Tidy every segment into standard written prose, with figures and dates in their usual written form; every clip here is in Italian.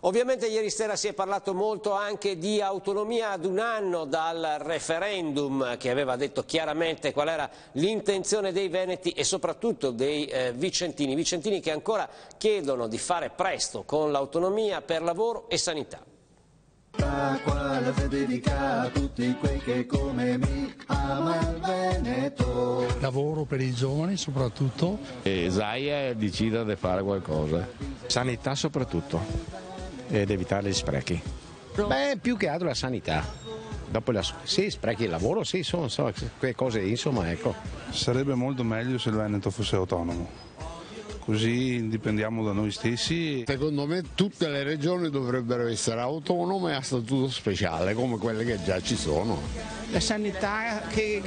Ovviamente ieri sera si è parlato molto anche di autonomia ad un anno dal referendum che aveva detto chiaramente qual era l'intenzione dei veneti e soprattutto dei vicentini che ancora chiedono di fare presto con l'autonomia per lavoro e sanità. La dedica a tutti quei che come mi ama il Veneto. Lavoro per i giovani soprattutto. E Zaia decida di fare qualcosa. Sanità soprattutto ed evitare gli sprechi. Beh, più che altro la sanità. Dopo sì, sprechi il lavoro, sì, sono quelle cose, insomma, ecco. Sarebbe molto meglio se il Veneto fosse autonomo. Così indipendiamo da noi stessi. Secondo me tutte le regioni dovrebbero essere autonome a statuto speciale come quelle che già ci sono. La sanità che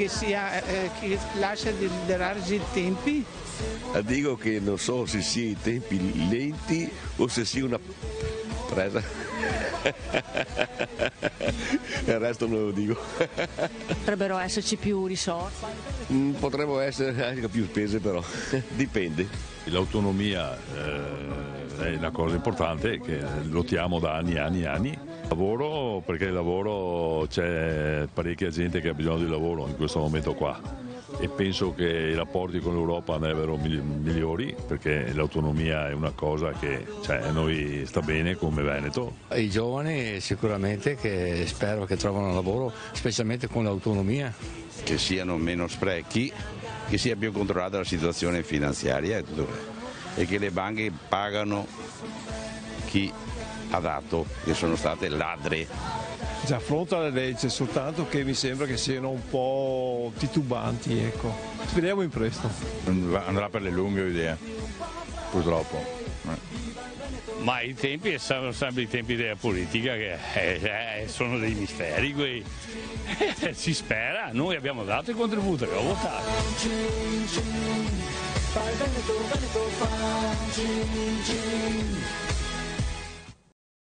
lascia desiderare i tempi. Dico che non so se sia i tempi lenti o se sia una presa. Il resto non lo dico. Potrebbero esserci più risorse? Potrebbero essere anche più spese, però dipende. L'autonomia è una cosa importante che lottiamo da anni e anni e anni. Lavoro, perché il lavoro, c'è parecchia gente che ha bisogno di lavoro in questo momento qua e penso che i rapporti con l'Europa andrebbero migliori perché l'autonomia è una cosa che a noi sta bene come Veneto. I giovani sicuramente che spero che trovino lavoro, specialmente con l'autonomia. Che siano meno sprechi, che sia più controllata la situazione finanziaria e che le banche pagano chi ha dato, che sono state ladre. Già affronta la legge, soltanto che mi sembra che siano un po' titubanti, ecco. Speriamo in presto. Andrà per le lunghe idee, purtroppo. Ma i tempi sono sempre i tempi della politica che sono dei misteri, si spera, noi abbiamo dato il contributo che ho votato.